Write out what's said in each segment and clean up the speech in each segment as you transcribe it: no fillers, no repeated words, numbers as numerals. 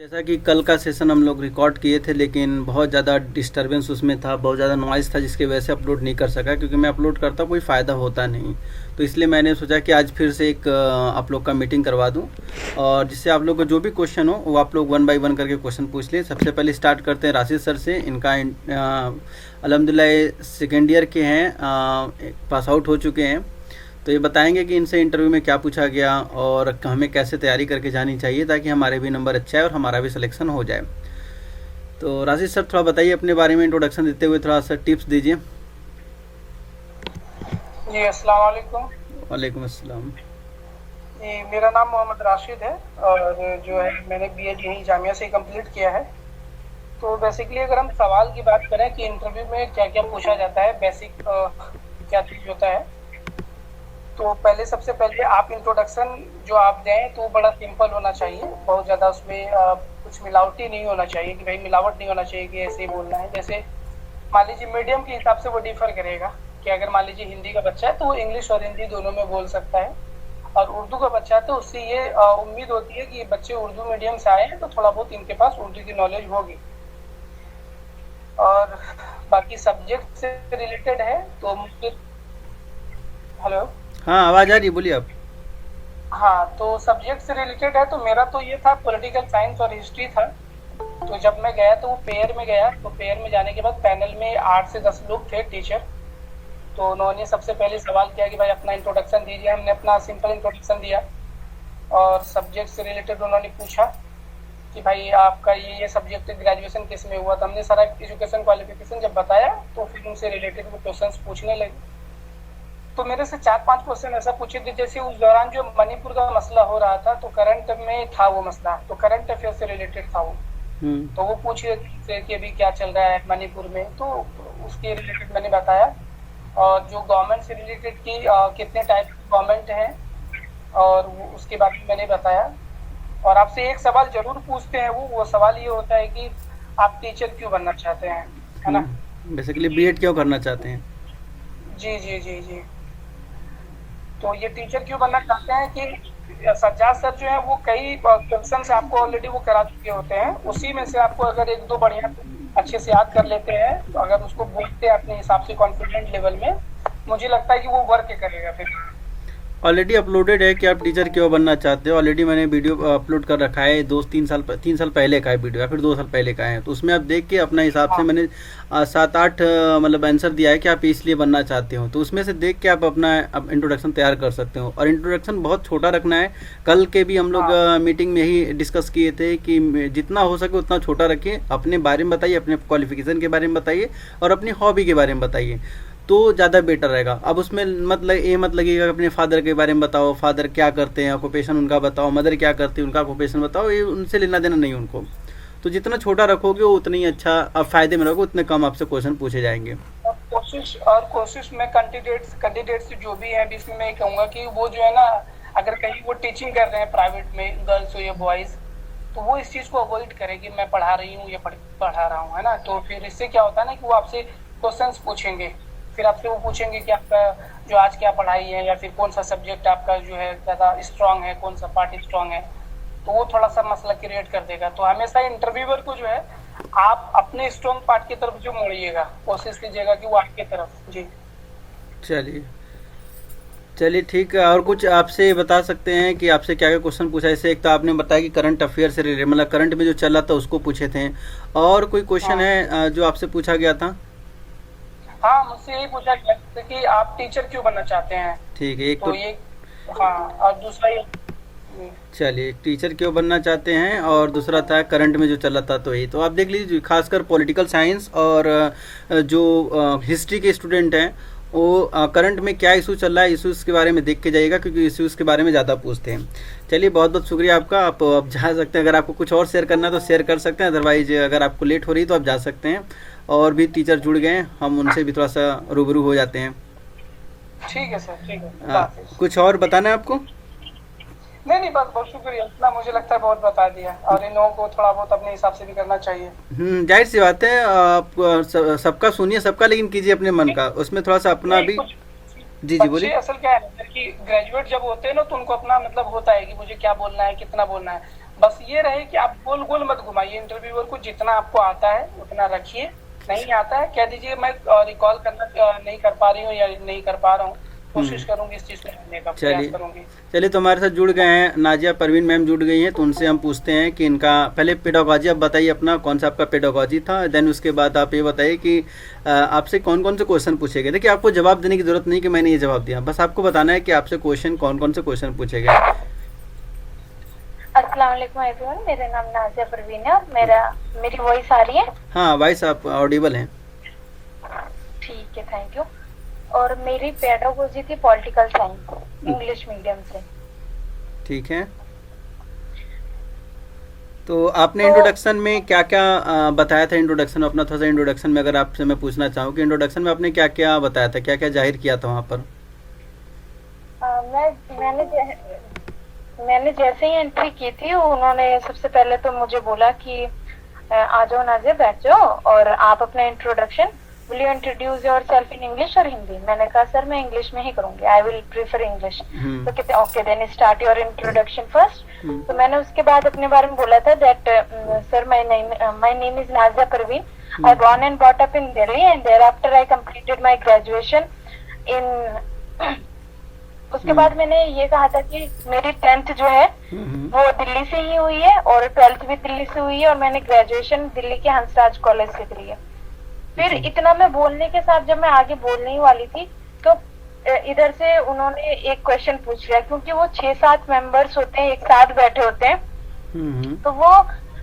जैसा कि कल का सेशन हम लोग रिकॉर्ड किए थे, लेकिन बहुत ज़्यादा डिस्टरबेंस उसमें था, बहुत ज़्यादा नॉइज़ था, जिसकी वजह से अपलोड नहीं कर सका, क्योंकि मैं अपलोड करता कोई फ़ायदा होता नहीं। तो इसलिए मैंने सोचा कि आज फिर से एक आप लोग का मीटिंग करवा दूं, और जिससे आप लोग को जो भी क्वेश्चन हो वो आप लोग 1 बाय 1 करके क्वेश्चन पूछ लें। सबसे पहले स्टार्ट करते हैं राशिद सर से। इनका अल्हम्दुलिल्लाह सेकेंड ईयर के हैं, पास आउट हो चुके हैं। तो ये बताएंगे कि इनसे इंटरव्यू में क्या पूछा गया और हमें कैसे तैयारी करके जानी चाहिए, ताकि हमारे भी नंबर अच्छा है और हमारा भी सिलेक्शन हो जाए। तो राशिद सर, थोड़ा बताइए अपने बारे में, इंट्रोडक्शन देते हुए थोड़ा सा टिप्स दीजिए। जी अस्सलाम वालेकुम। वालेकुम अस्सलाम। जी मेरा नाम मोहम्मद राशिद है और जो है मैंने बीएड यहीं जामिया से कंप्लीट किया है। तो बेसिकली अगर हम सवाल की बात करें कि इंटरव्यू में क्या क्या पूछा जाता है, बेसिक क्या चीज़ होता है, तो पहले सबसे पहले आप इंट्रोडक्शन जो आप दें तो बड़ा सिंपल होना चाहिए। बहुत ज़्यादा उसमें कुछ मिलावटी नहीं होना चाहिए कि भाई मिलावट नहीं होना चाहिए कि ऐसे ही बोलना है। जैसे मान लीजिए मीडियम के हिसाब से वो डिफर करेगा कि अगर मान लीजिए हिंदी का बच्चा है तो वो इंग्लिश और हिंदी दोनों में बोल सकता है, और उर्दू का बच्चा है तो उससे ये उम्मीद होती है कि ये बच्चे उर्दू मीडियम से आए हैं तो थोड़ा बहुत इनके पास उर्दू की नॉलेज होगी। और बाकी सब्जेक्ट से रिलेटेड है तो मुझे, हेलो, हाँ, आवाज़ आ रही है, बोलिए आप। हाँ, तो सब्जेक्ट से रिलेटेड है तो मेरा तो ये था पॉलिटिकल साइंस और हिस्ट्री था। तो जब मैं गया तो वो पेयर में गया, तो पेयर में जाने के बाद पैनल में 8 से 10 लोग थे टीचर। तो उन्होंने सबसे पहले सवाल किया कि भाई अपना इंट्रोडक्शन दीजिए। हमने अपना सिंपल इंट्रोडक्शन दिया और सब्जेक्ट से रिलेटेड उन्होंने पूछा कि भाई आपका ये सब्जेक्ट ग्रेजुएशन किस में हुआ। तो हमने सारा एजुकेशन क्वालिफिकेशन जब बताया तो फिर उनसे रिलेटेड वो क्वेश्चन पूछने लगे। तो मेरे से 4-5 क्वेश्चन ऐसा पूछे थे, जैसे उस दौरान जो मणिपुर का मसला हो रहा था तो करंट में था वो मसला, तो करंट अफेयर से रिलेटेड था वो। हम्म। तो वो पूछ रहे थे कि अभी क्या चल रहा है मणिपुर में, तो उसके रिलेटेड मैंने बताया। और जो गवर्नमेंट से रिलेटेड की कितने टाइप की गवर्नमेंट हैं और उसके बारे में मैंने बताया। और आपसे एक सवाल जरूर पूछते हैं, वो सवाल ये होता है कि आप टीचर क्यों बनना चाहते हैं, है ना। बेसिकली बीएड क्यों करना चाहते हैं? जी जी जी जी। तो ये टीचर क्यों बनना चाहते हैं कि सज्जाद सर जो है वो कई क्वेश्चन से आपको ऑलरेडी वो करा चुके होते हैं, उसी में से आपको अगर एक दो बढ़िया अच्छे से याद कर लेते हैं तो अगर उसको बोलते हैं अपने हिसाब से कॉन्फिडेंट लेवल में, मुझे लगता है कि वो वर्क करेगा फिर। ऑलरेडी अपलोडेड है कि आप टीचर क्यों बनना चाहते हो। ऑलरेडी मैंने वीडियो अपलोड कर रखा है, 3 साल पहले का है वीडियो, या फिर 2 साल पहले का है। तो उसमें आप देख के अपना हिसाब से हाँ मैंने 7-8 मतलब आंसर दिया है कि आप इसलिए बनना चाहते हो। तो उसमें से देख के आप अपना इंट्रोडक्शन तैयार कर सकते हो, और इंट्रोडक्शन बहुत छोटा रखना है। कल के भी हम लोग हाँ मीटिंग में ही डिस्कस किए थे कि जितना हो सके उतना छोटा रखिए। अपने बारे में बताइए, अपने क्वालिफिकेशन के बारे में बताइए, और अपनी हॉबी के बारे में बताइए, तो ज़्यादा बेटर रहेगा। अब उसमें ये मत लगेगा अपने फादर के बारे में बताओ, फादर क्या करते हैं, ऑक्यूपेशन उनका बताओ, मदर क्या करती है उनका ऑक्यूपेशन बताओ, ये उनसे लेना देना नहीं उनको। तो जितना छोटा रखोगे वो उतना ही अच्छा, आप फ़ायदे में रहोगे, उतने कम आपसे क्वेश्चन पूछे जाएंगे। कोशिश में कैंडिडेट्स जो भी हैं बीच में मैं कहूँगा कि वो जो है ना, अगर कहीं वो टीचिंग कर रहे हैं प्राइवेट में, गर्ल्स हो या बॉयज, तो वो इस चीज़ को अवॉइड करें कि मैं पढ़ा रही हूँ या पढ़ा रहा हूँ, है ना। तो फिर इससे क्या होता है ना कि वो आपसे क्वेश्चंस पूछेंगे, फिर आपसे वो पूछेंगे कि आपका जो आज क्या पढ़ाई है, या फिर कौन सा सब्जेक्ट आपका जो है ज़्यादा स्ट्रांग है, कौन सा पार्ट स्ट्रांग है। तो वो थोड़ा सा मसला क्रिएट कर देगा। तो हमेशा इंटरव्यूअर को जो है आप अपने स्ट्रांग पार्ट की तरफ जो मोड़िएगा, कोशिश कीजिएगा कि वो आपकी तरफ। जी चलिए, चलिए ठीक है। और कुछ आपसे बता सकते हैं कि आपसे क्या क्या क्वेश्चन पूछा? जैसे एक तो आपने बताया कि करंट अफेयर से रिलेटेड, मतलब करंट में जो चल रहा था उसको पूछे थे, और कोई क्वेश्चन हाँ है जो आपसे पूछा गया था? हाँ, मुझसे यही पूछा गया था कि आप टीचर क्यों बनना चाहते हैं। ठीक है, एक तो तो ये, हाँ, और दूसरा ये। चलिए, टीचर क्यों बनना चाहते हैं, और दूसरा था करंट में जो चल रहा था। तो यही तो आप देख लीजिए, खासकर पॉलिटिकल साइंस और जो हिस्ट्री के स्टूडेंट हैं, वो करंट में क्या इशू चल रहा है, इशूज़ के बारे में देख के जाइएगा, क्योंकि इशूज़ के बारे में ज़्यादा पूछते हैं। चलिए, बहुत बहुत शुक्रिया आपका। आप अब जा सकते हैं। अगर आपको कुछ और शेयर करना है तो शेयर कर सकते हैं, अदरवाइज अगर आपको लेट हो रही है तो आप जा सकते हैं। और भी टीचर जुड़ गए हैं, हम उनसे भी थोड़ा सा रूबरू हो जाते हैं। ठीक है सर, ठीक है, अल्लाह हाफिज। कुछ और बताना है आपको? नहीं नहीं, बस बहुत शुक्रिया, इतना मुझे लगता है बहुत बता दिया, और इन लोगों को थोड़ा बहुत अपने हिसाब से भी करना चाहिए। जाहिर सी बात है। आप सबका सुनिए, सबका, लेकिन कीजिए अपने मन नहीं का, उसमें थोड़ा सा अपना नहीं, भी। कुछ जी जी, बच्चे बोलिए। असल क्या है ना सर कि ग्रेजुएट जब होते हैं ना तो उनको अपना मतलब होता है कि मुझे क्या बोलना है, कितना बोलना है। बस ये रहे कि आप गोल गोल मत इंटरव्यूअर को जितना आपको आता है उतना रखिए, नहीं आता है कह दीजिए मैं रिकॉल करना नहीं कर पा रही हूँ या नहीं कर पा रहा हूँ, कोशिश हम्म। करूंगी इस चीज़ को करने का प्रयास चलिए। करूंगी। चलिए, तो हमारे साथ जुड़ गए हैं नाजिया परवीन मैम, जुड़ गई हैं, तो उनसे हम पूछते हैं कि इनका पहले पेडागोजी आप बताइए अपना, कौन सा आपका पेडागोजी था, देन उसके बाद आप ये बताइए कि आपसे कौन कौन से क्वेश्चन पूछे गए। देखिए, आपको जवाब देने की ज़रूरत नहीं कि मैंने ये जवाब दिया, बस आपको बताना है कि आपसे क्वेश्चन कौन कौन से क्वेश्चन पूछे गए। अस्सलाम वालेकुम एवरीवन, मेरा नाम नाजिया परवीन है और मेरी वॉइस आ रही है? हाँ, वॉइस आप ऑडिबल हैं। ठीक है, थैंक यू। और मेरी पेडागोजी थी पॉलिटिकल साइंस, इंग्लिश मीडियम से। ठीक है, तो आपने तो इंट्रोडक्शन में क्या क्या बताया था? इंट्रोडक्शन में अपना थोड़ा सा, इंट्रोडक्शन में अगर आपसे मैं पूछना चाहूँ कि इंट्रोडक्शन में आपने क्या क्या बताया था, क्या क्या जाहिर किया था वहाँ पर? अ, मैं मैंने जैसे ही एंट्री की थी, उन्होंने सबसे पहले तो मुझे बोला कि आ जाओ नाजिया, बैठ जाओ और आप अपना introduction, will you introduce your self in English और हिंदी? मैंने कहा सर मैं इंग्लिश में ही करूंगी, आई विल प्रीफर इंग्लिश। तो कहते okay then start your introduction first. तो मैंने उसके बाद अपने बारे में बोला था that sir my name is Nazia Parveen, I born and brought up in Delhi and thereafter I completed my graduation in. उसके बाद मैंने ये कहा था कि मेरी 10th जो है वो दिल्ली से ही हुई है और 12th भी दिल्ली से हुई है और मैंने ग्रेजुएशन दिल्ली के हंसराज कॉलेज से करी है। फिर इतना मैं बोलने के साथ जब मैं आगे बोलने ही वाली थी तो इधर से उन्होंने एक क्वेश्चन पूछ लिया, क्योंकि वो 6-7 मेंबर्स होते हैं, एक साथ बैठे होते हैं, तो वो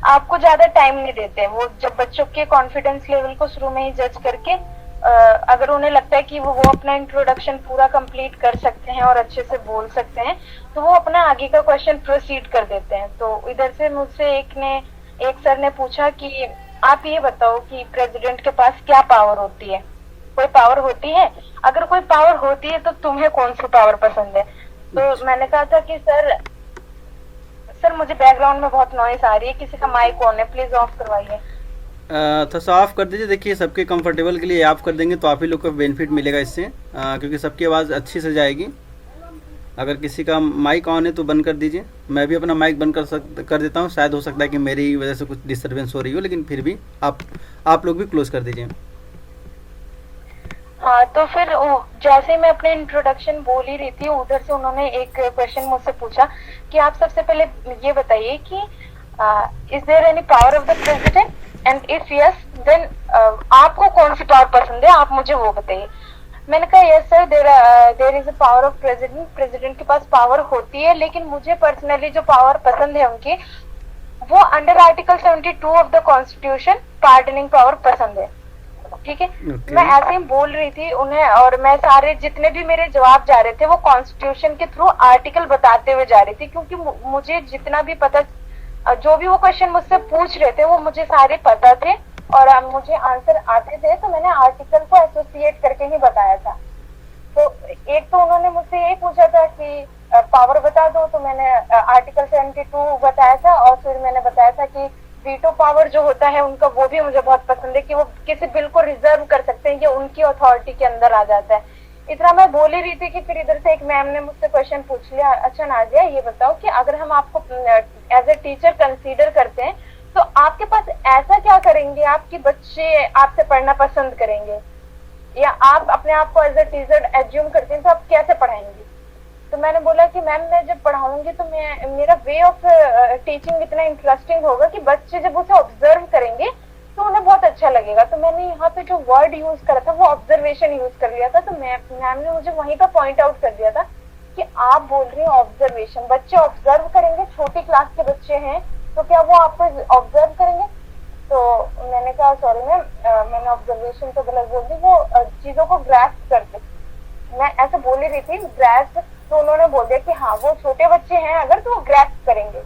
आपको ज्यादा टाइम नहीं देते। वो जब बच्चों के कॉन्फिडेंस लेवल को शुरू में ही जज करके अगर उन्हें लगता है कि वो अपना इंट्रोडक्शन पूरा कंप्लीट कर सकते हैं और अच्छे से बोल सकते हैं, तो वो अपना आगे का क्वेश्चन प्रोसीड कर देते हैं। तो इधर से मुझसे एक सर ने पूछा कि आप ये बताओ कि प्रेसिडेंट के पास क्या पावर होती है, कोई पावर होती है? अगर कोई पावर होती है तो तुम्हें कौन सी पावर पसंद है? तो मैंने कहा था कि सर मुझे बैकग्राउंड में बहुत नॉइस आ रही है, किसी का माइक ऑन है, प्लीज ऑफ करवाइए। थोड़ा सा ऑफ कर दीजिए। देखिए, सबके कंफर्टेबल के लिए ऑफ कर देंगे तो आप ही लोग को बेनिफिट मिलेगा इससे, क्योंकि सबकी आवाज़ अच्छी से जाएगी। अगर किसी का माइक ऑन है तो बंद कर दीजिए। मैं भी अपना माइक बंद कर देता हूँ, शायद हो सकता है कि मेरी वजह से कुछ डिस्टर्बेंस हो रही हो, लेकिन फिर भी आप लोग भी क्लोज कर दीजिए। हाँ, तो फिर जैसे मैं अपने इंट्रोडक्शन बोल ही रही थी, उधर से उन्होंने एक क्वेश्चन मुझसे पूछा कि आप सबसे पहले ये बताइए कि is there any power of the president, and if yes then आपको कौन सी पावर पसंद है, आप मुझे वो बताइए। मैंने कहा yes sir, there is a power of president, president के पास पावर होती है, लेकिन मुझे पर्सनली जो पावर पसंद है उनकी, वो under article 72 of the constitution pardoning power पसंद है। ठीक है, मैं ऐसे ही बोल रही थी उन्हें, और मैं सारे जितने भी मेरे जवाब जा रहे थे वो कॉन्स्टिट्यूशन के थ्रू आर्टिकल बताते हुए जा रही थी, क्योंकि मुझे जितना भी पता, जो भी वो क्वेश्चन मुझसे पूछ रहे थे वो मुझे सारे पता थे और मुझे आंसर आते थे, तो मैंने आर्टिकल को एसोसिएट करके ही बताया था। तो एक तो उन्होंने मुझसे यही पूछा था कि पावर बता दो, तो मैंने आर्टिकल 72 बताया था, और फिर मैंने बताया था कि वीटो पावर जो होता है उनका, वो भी मुझे बहुत पसंद है कि वो किसी बिल को रिजर्व कर सकते हैं, ये उनकी अथॉरिटी के अंदर आ जाता है। इतना मैं बोल ही रही थी कि फिर इधर से एक मैम ने मुझसे क्वेश्चन पूछ लिया, अच्छा नाजिया ये बताओ कि अगर हम आपको एज ए टीचर कंसीडर करते हैं तो आपके पास ऐसा क्या करेंगे आपके बच्चे आपसे पढ़ना पसंद करेंगे, या आप अपने आप को एज ए टीचर एज्यूम करते हैं तो आप कैसे पढ़ाएंगे? तो मैंने बोला कि मैम मैं जब पढ़ाऊंगी तो मेरा वे ऑफ टीचिंग इतना इंटरेस्टिंग होगा कि बच्चे जब उसे ऑब्जर्व करेंगे तो उन्हें बहुत अच्छा लगेगा। तो मैंने यहाँ पे जो वर्ड यूज करा था वो ऑब्जर्वेशन यूज कर लिया था, तो मैम ने मुझे वहीं पर पॉइंट आउट कर दिया था कि आप बोल रही हैं ऑब्जर्वेशन, बच्चे ऑब्जर्व करेंगे, छोटी क्लास के बच्चे हैं तो क्या वो आपको ऑब्जर्व करेंगे? तो मैंने कहा सॉरी मैम, मैंने ऑब्जर्वेशन तो गलत बोल दी, वो चीजों को ग्रास्प करते, मैं ऐसे बोल ही रही थी ग्रास्प, तो उन्होंने बोल दिया कि हाँ वो छोटे बच्चे हैं अगर तो वो ग्रैप्स करेंगे।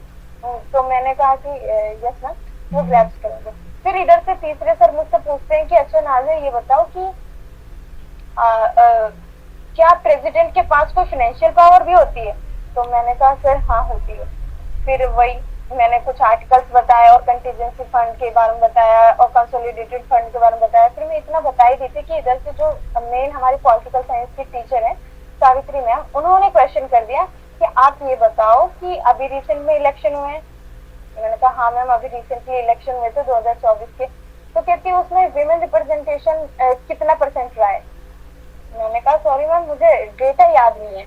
तो मैंने कहा कि यस मैम वो ग्रैप्स करेंगे। फिर इधर से तीसरे सर मुझसे पूछते हैं कि अच्छा नाज़िया ये बताओ कि क्या प्रेसिडेंट के पास कोई फाइनेंशियल पावर भी होती है? तो मैंने कहा सर हाँ होती है। फिर वही मैंने कुछ आर्टिकल्स बताया और कंटीजेंसी फंड के बारे में बताया और कंसोलिडेटेड फंड के बारे में बताया। फिर मैं इतना बता ही दी थी कि इधर से जो मेन हमारी पॉलिटिकल साइंस की टीचर है सावित्री मैम, उन्होंने क्वेश्चन कर दिया कि आप ये बताओ कि अभी रिसेंट में इलेक्शन हुए हैं मैंने कहा हाँ मैम, अभी रिसेंटली इलेक्शन हुए थे 2024 के। तो कहती है उसमें विमेन रिप्रेजेंटेशन कितना परसेंट रहा है। मैंने कहा सॉरी मैम, मुझे डेटा याद नहीं है,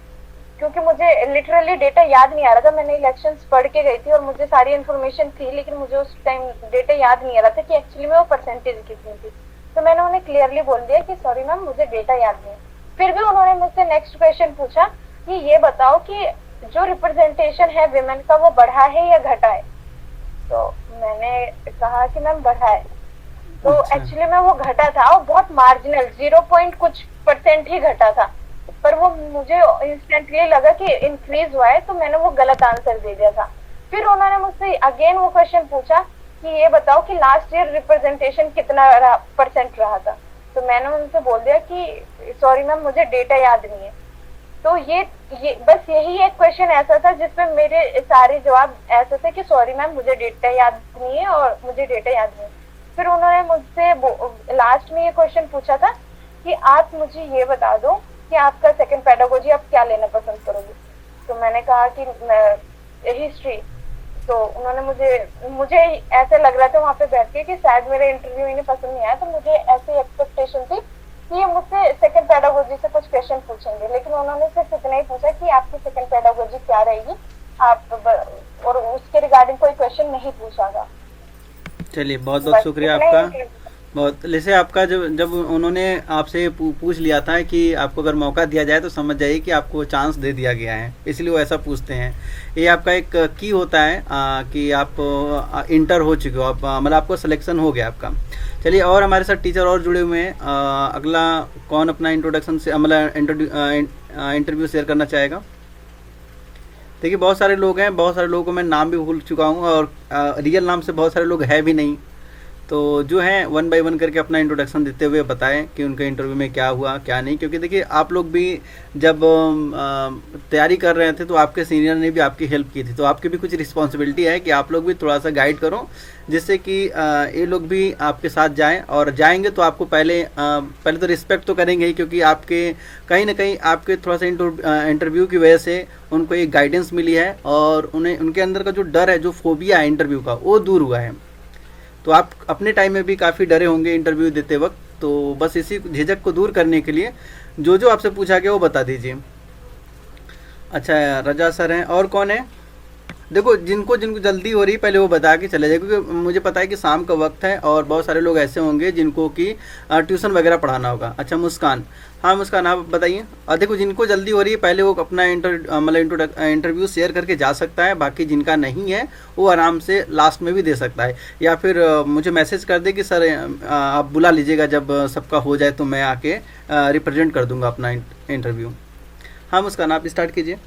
क्योंकि मुझे लिटरली डेटा याद नहीं आ रहा था। मैंने इलेक्शंस पढ़ के गई थी और मुझे सारी इन्फॉर्मेशन थी, लेकिन मुझे उस टाइम डेटा याद नहीं आ रहा था कि एक्चुअली में वो परसेंटेज कितनी थी। तो मैंने उन्हें क्लियरली बोल दिया कि सॉरी मैम, मुझे डेटा याद नहीं है। फिर भी उन्होंने मुझसे नेक्स्ट क्वेश्चन पूछा कि ये बताओ कि जो रिप्रेजेंटेशन है विमेन का वो बढ़ा है या घटा है। तो मैंने कहा कि मैम बढ़ा है। तो अच्छा। एक्चुअली में वो घटा था, और बहुत मार्जिनल 0 कुछ परसेंट ही घटा था। पर वो मुझे इंस्टेंटली लगा कि इंक्रीज हुआ है, तो मैंने वो गलत आंसर दे दिया था। फिर उन्होंने मुझसे अगेन वो क्वेश्चन पूछा कि ये बताओ कि लास्ट ईयर रिप्रेजेंटेशन कितना परसेंट रहा था। तो मैंने उनसे बोल दिया कि सॉरी मैम, मुझे डेटा याद नहीं है। तो ये बस यही एक क्वेश्चन ऐसा था जिसपे मेरे सारे जवाब ऐसे थे कि सॉरी मैम, मुझे डेटा याद नहीं है और मुझे डेटा याद नहीं है। फिर उन्होंने मुझसे लास्ट में ये क्वेश्चन पूछा था कि आप मुझे ये बता दो कि आपका सेकंड पेडागोजी आप क्या लेना पसंद करोगे। तो मैंने कहा कि हिस्ट्री। तो उन्होंने मुझे ऐसे लग रहा था वहाँ पे बैठ के कि शायद मेरा इंटरव्यू इन्हें पसंद नहीं आया, तो मुझे ऐसी एक्सपेक्टेशन थी कि ये मुझसे सेकंड पेडागोजी से कुछ क्वेश्चन पूछेंगे। लेकिन उन्होंने सिर्फ इतना ही पूछा कि आपकी सेकंड पेडागोजी क्या रहेगी, और उसके रिगार्डिंग कोई क्वेश्चन नहीं पूछा था। चलिए, बहुत बहुत शुक्रिया आपका। बहुत जैसे आपका जब उन्होंने आपसे पूछ लिया था कि आपको अगर मौका दिया जाए तो समझ जाइए कि आपको चांस दे दिया गया है, इसलिए वो ऐसा पूछते हैं। ये आपका एक की होता है कि आप इंटर हो चुके हो, आप मतलब आपको सिलेक्शन हो गया आपका। चलिए, और हमारे साथ टीचर और जुड़े हुए हैं। अगला कौन अपना इंट्रोडक्शन से मतलब इंटरव्यू शेयर करना चाहेगा? देखिए, बहुत सारे लोग हैं, बहुत सारे लोगों को मैं नाम भी भूल चुका हूँ, और रियल नाम से बहुत सारे लोग हैं भी नहीं। तो जो है वन बाय वन करके अपना इंट्रोडक्शन देते हुए बताएं कि उनके इंटरव्यू में क्या हुआ क्या नहीं। क्योंकि देखिए, आप लोग भी जब तैयारी कर रहे थे तो आपके सीनियर ने भी आपकी हेल्प की थी, तो आपकी भी कुछ रिस्पॉन्सिबिलिटी है कि आप लोग भी थोड़ा सा गाइड करो, जिससे कि ये लोग भी आपके साथ जाएं। और जाएंगे तो आपको पहले तो रिस्पेक्ट तो करेंगे ही, क्योंकि आपके कहीं ना कहीं आपके थोड़ा सा इंटरव्यू की वजह से उनको एक गाइडेंस मिली है, और उन्हें उनके अंदर का जो डर है, जो फोबिया है इंटरव्यू का, वो दूर हुआ है। तो आप अपने टाइम में भी काफ़ी डरे होंगे इंटरव्यू देते वक्त, तो बस इसी झिझक को दूर करने के लिए जो आपसे पूछा गया वो बता दीजिए। अच्छा, रजा सर हैं, और कौन है? देखो, जिनको जल्दी हो रही पहले वो बता के चले जाए, क्योंकि मुझे पता है कि शाम का वक्त है और बहुत सारे लोग ऐसे होंगे जिनको कि ट्यूशन वगैरह पढ़ाना होगा। अच्छा, मुस्कान। हाँ मुस्कान, आप बताइए। और देखो, जिनको जल्दी हो रही है पहले वो अपना इंटरव्यू शेयर करके जा सकता है। बाकी जिनका नहीं है वो आराम से लास्ट में भी दे सकता है, या फिर मुझे मैसेज कर दे कि सर आप बुला लीजिएगा, जब सबका हो जाए तो मैं आके रिप्रेजेंट कर दूंगा अपना इंटरव्यू। हाँ मुस्कान, आप स्टार्ट कीजिए।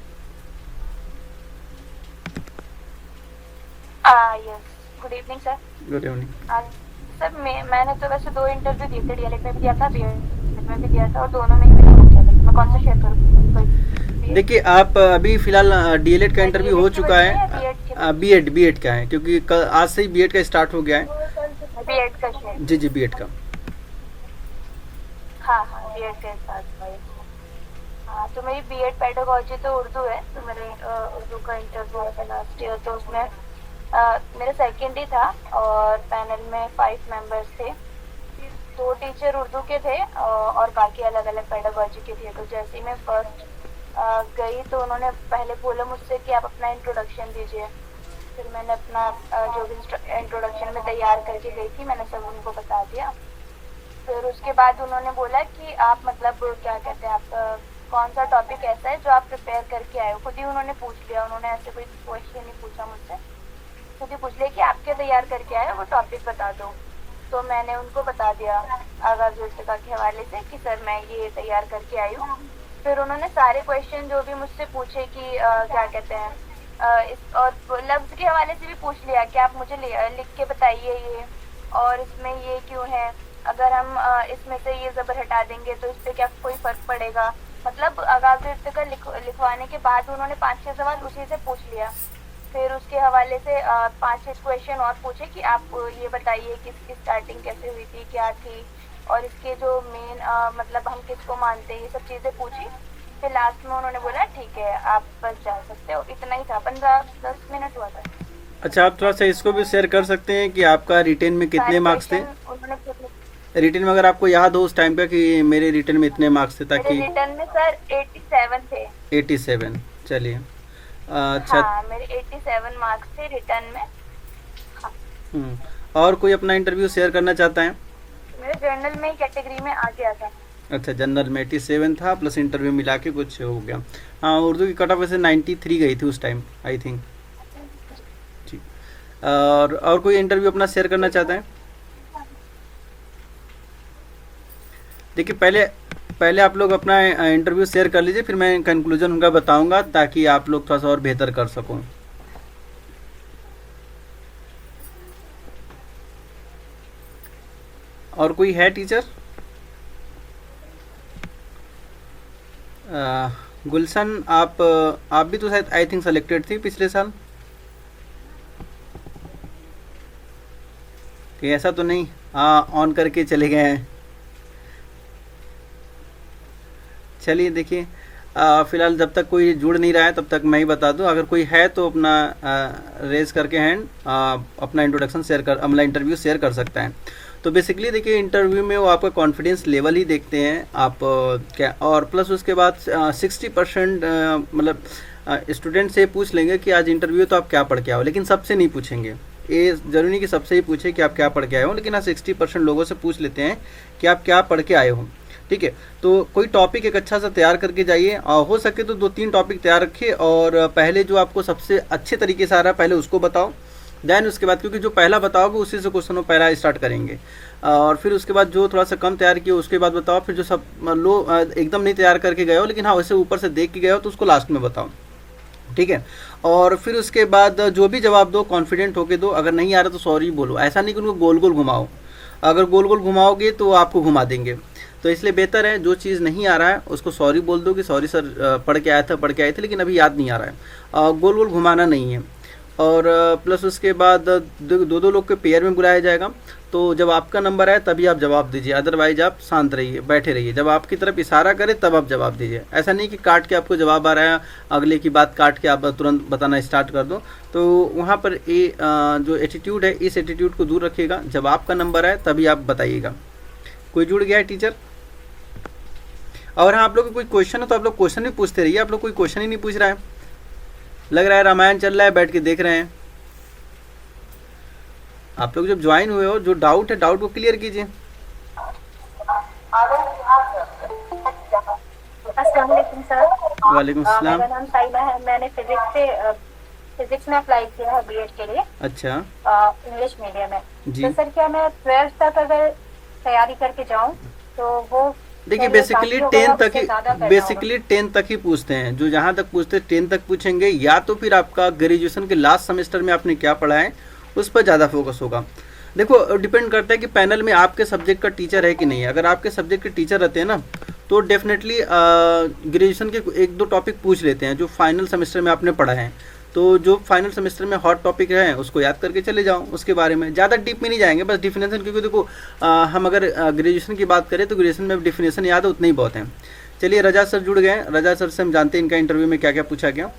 Yes, good evening sir. Good evening sir. मैंने तो वैसे 2 इंटरव्यू दिए थे, डीएलएड में भी दिया था, बीएड में भी दिया था, और दोनों में ही मैंने हो गया था। मैं कौन सा शेयर करूँ? देखिए, आप अभी फिलहाल डीएलएड का इंटरव्यू हो चुका है, बीएड का है, क्योंकि आज से ही बीएड का स्टार्ट हो गया है। बीएड का शेयर? जी बीएड का। हाँ, बीएड का स्टार्ट हुआ है। हाँ, तो मेरी बीएड पेडागोजी तो उर्दू है, तो मेरे उर्दू का इंटरव्यू हुआ था लास्ट ईयर। तो उसमें मेरा सेकंड ही था, और पैनल में 5 मेंबर्स थे। 2 टीचर उर्दू के थे और बाकी अलग अलग पेडागोजी के थे। तो जैसे ही मैं फर्स्ट गई तो उन्होंने पहले बोला मुझसे कि आप अपना इंट्रोडक्शन दीजिए। फिर मैंने अपना जो भी इंट्रोडक्शन में तैयार करके गई थी मैंने सब उनको बता दिया। फिर उसके बाद उन्होंने बोला कि आप मतलब क्या कहते हैं, आप कौन सा टॉपिक ऐसा है जो आप प्रिपेयर करके आए हो। खुद ही उन्होंने पूछ लिया, उन्होंने ऐसे कोई क्वेश्चन नहीं पूछा मुझसे, खुद ही पूछ लिया कि आप क्या तैयार करके आए हो, वो टॉपिक बता दो। तो मैंने उनको बता दिया आगाज उर्तका के हवाले से कि सर मैं ये तैयार करके आई हूँ। फिर उन्होंने सारे क्वेश्चन जो भी मुझसे पूछे कि क्या कहते हैं इस और लफ्ज़ के हवाले से भी पूछ लिया कि आप मुझे लिख के बताइए ये, और इसमें ये क्यों है, अगर हम इसमें से ये ज़बर हटा देंगे तो इस पर क्या कोई फ़र्क पड़ेगा। मतलब आगाज उर्तका लिखवाने के बाद उन्होंने 5-6 सवाल उसी से पूछ लिया। फिर उसके हवाले से 5-6 क्वेश्चन और पूछे कि आप ये बताइए कि इसकी स्टार्टिंग कैसे हुई थी, क्या थी, और इसके जो मेन मतलब हम किसको मानते हैं, ये सब चीज़ें पूछी। फिर लास्ट में उन्होंने बोला ठीक है आप बस जा सकते हो। इतना ही था, 15-10 मिनट हुआ था। अच्छा, आप थोड़ा सा इसको भी शेयर कर सकते हैं कि आपका रिटेन में कितने सारे मार्क्स थे? क्वेश्चन उन्होंने पूछे। रिटेन में अगर आपको याद हो उस टाइम का कि मेरे रिटेन में इतने मार्क्स थे, मेरे ताकि रिटर्न में सर 87 थे। 87। चलिए, अच्छा। हाँ, मेरे 87 मार्क्स थे रिटर्न में। हाँ, हम्म, और कोई अपना इंटरव्यू शेयर करना चाहता है? मेरे जर्नल में कैटेगरी में आ गया था। अच्छा, जनरल में 87 था, प्लस इंटरव्यू मिला के कुछ हो गया। हाँ, उर्दू की कट ऑफ वैसे 93 गई थी उस टाइम, आई थिंक। ठीक। और कोई इंटरव्यू अपना शेयर करना चाहता है? देखिए, पहले पहले आप लोग अपना इंटरव्यू शेयर कर लीजिए, फिर मैं कंक्लूजन उनका बताऊंगा, ताकि आप लोग थोड़ा सा और बेहतर कर सको। और कोई है टीचर? गुलशन, आप भी तो शायद आई थिंक सेलेक्टेड थी पिछले साल, कि ऐसा तो नहीं? हाँ, ऑन करके चले गए हैं। चलिए, देखिए, फिलहाल जब तक कोई जुड़ नहीं रहा है तब तक मैं ही बता दूं, अगर कोई है तो अपना रेज करके हैंड अपना इंट्रोडक्शन शेयर कर, अपना इंटरव्यू शेयर कर सकता है। तो बेसिकली देखिए, इंटरव्यू में वो आपका कॉन्फिडेंस लेवल ही देखते हैं आप, क्या, और प्लस उसके बाद 60% मतलब स्टूडेंट से पूछ लेंगे कि आज इंटरव्यू तो आप क्या पढ़ के आओ, लेकिन सबसे नहीं पूछेंगे। ये ज़रूरी नहीं कि सबसे ही पूछे कि आप क्या पढ़ के आए हो, लेकिन हाँ 60% लोगों से पूछ लेते हैं कि आप क्या पढ़ के आए हो। ठीक है, तो कोई टॉपिक एक अच्छा सा तैयार करके जाइए, और हो सके तो 2-3 टॉपिक तैयार रखिए, और पहले जो आपको सबसे अच्छे तरीके से आ रहा है पहले उसको बताओ, देन उसके बाद, क्योंकि जो पहला बताओगे उसी से क्वेश्चन पहला स्टार्ट करेंगे, और फिर उसके बाद जो थोड़ा सा कम तैयार किया उसके बाद बताओ, फिर जो सब लो एकदम नहीं तैयार करके गए हो लेकिन हाँ वैसे ऊपर से देख के गए हो तो उसको लास्ट में बताओ। ठीक है, और फिर उसके बाद जो भी जवाब दो कॉन्फिडेंट होके दो, अगर नहीं आ रहा तो सॉरी बोलो, ऐसा नहीं कि उनको गोल गोल घुमाओ, अगर गोल गोल घुमाओगे तो आपको घुमा देंगे। तो इसलिए बेहतर है जो चीज़ नहीं आ रहा है उसको सॉरी बोल दो कि सॉरी सर, पढ़ के आए थे लेकिन अभी याद नहीं आ रहा है, गोल गोल घुमाना नहीं है। और प्लस उसके बाद दो दो लोग के पेयर में बुलाया जाएगा, तो जब आपका नंबर आए तभी आप जवाब दीजिए, अदरवाइज आप शांत रहिए, बैठे रहिए, जब आपकी तरफ इशारा करे तब आप जवाब दीजिए। ऐसा नहीं कि काट के आपको जवाब आ रहा है, अगले की बात काट के आप तुरंत बताना स्टार्ट कर दो। तो वहाँ पर ये जो एटीट्यूड है, इस एटीट्यूड को दूर रखिएगा, जब आपका नंबर आए तभी आप बताइएगा। कोई जुड़ गया है टीचर? और हाँ, आप लोग को कोई क्वेश्चन हो तो आप लोग क्वेश्चन भी पूछते रहिए, आप लोग कोई क्वेश्चन ही नहीं पूछ रहा है, लग रहा है रामायण चल रहा है, बैठ के देख रहे हैं। आप लोग जब ज्वाइन हुए हो, जो डाउट है डाउट को क्लियर कीजिए। अस्सलाम वालेकुम सर। वालेकुम सलाम। मेरा नाम साइमा है, मैंने फिजिक्स में अप्लाई किया है बीएड के लिए। अच्छा इंग्लिश मीडियम में। जी। तो सर क्या मैं 12th तक अगर तैयारी करके जाऊं तो वो, देखिए, बेसिकली 10 तक ही पूछते हैं, जो जहाँ तक पूछते हैं 10 तक पूछेंगे, या तो फिर आपका ग्रेजुएशन के लास्ट सेमेस्टर में आपने क्या पढ़ा है उस पर ज़्यादा फोकस होगा। देखो, डिपेंड करता है कि पैनल में आपके सब्जेक्ट का टीचर है कि नहीं है। अगर आपके सब्जेक्ट के टीचर रहते हैं ना तो डेफिनेटली ग्रेजुएशन के 1-2 टॉपिक पूछ लेते हैं जो फाइनल सेमेस्टर में आपने पढ़ा है। तो जो फाइनल सेमेस्टर में हॉट टॉपिक है उसको याद करके चले जाओ, उसके बारे में ज़्यादा डीप में नहीं जाएंगे, बस डिफिनेशन, क्योंकि देखो हम अगर ग्रेजुएशन की बात करें तो ग्रेजुएशन में डिफिनेशन याद है उतने ही बहुत हैं। चलिए, रजा सर जुड़ गए, रजा सर से हम जानते हैं इनका इंटरव्यू में क्या क्या पूछा गया,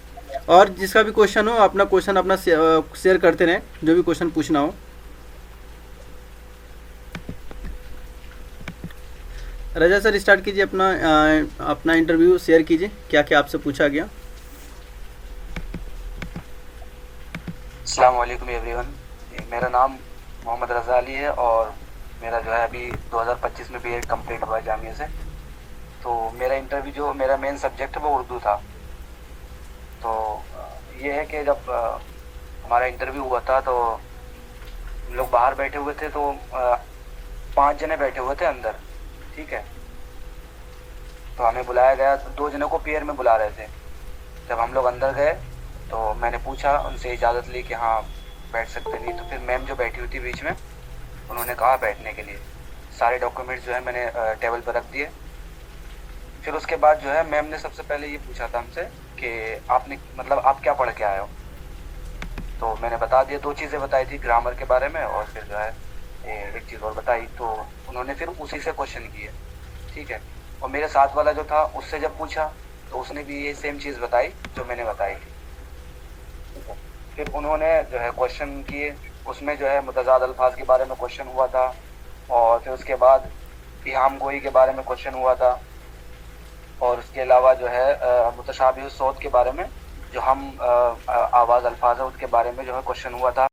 और जिसका भी क्वेश्चन हो अपना क्वेश्चन अपना शेयर करते रहें, जो भी क्वेश्चन पूछना हो। रजा सर स्टार्ट कीजिए, अपना इंटरव्यू शेयर कीजिए, क्या क्या आपसे पूछा गया। अस्सलाम वालेकुम एवरीवन, मेरा नाम मोहम्मद रज़ा अली है और मेरा जो है अभी 2025 में बीएड कंप्लीट हुआ है जामिया से। तो मेरा इंटरव्यू, जो मेरा मेन सब्जेक्ट है वो उर्दू था। तो ये है कि जब हमारा इंटरव्यू हुआ था तो हम लोग बाहर बैठे हुए थे, तो 5 जने बैठे हुए थे अंदर, ठीक है। तो हमें बुलाया गया, तो 2 जनों को पेयर में बुला रहे थे। जब हम लोग अंदर गए तो मैंने पूछा, उनसे इजाज़त ली कि हाँ बैठ सकते, नहीं तो फिर मैम जो बैठी हुई थी बीच में उन्होंने कहा बैठने के लिए। सारे डॉक्यूमेंट्स जो है मैंने टेबल पर रख दिए। फिर उसके बाद जो है मैम ने सबसे पहले ये पूछा था हमसे कि आपने, मतलब आप क्या पढ़ के आए हो। तो मैंने बता दिया, 2 चीज़ें बताई थी, ग्रामर के बारे में और फिर जो है एक चीज़ और बताई। तो उन्होंने फिर उसी से क्वेश्चन किए, ठीक है। और मेरे साथ वाला जो था उससे जब पूछा तो उसने भी ये सेम चीज़ बताई जो मैंने बताई थी। फिर उन्होंने जो है क्वेश्चन किए, उसमें जो है मुतज़ाद अल्फाज के बारे में क्वेश्चन हुआ था, और फिर उसके बाद इहाम गोई के बारे में क्वेश्चन हुआ था, और उसके अलावा जो है मुतशाबिह सौत के बारे में, जो हम आवाज़ अल्फाज है उसके बारे में जो है क्वेश्चन हुआ था।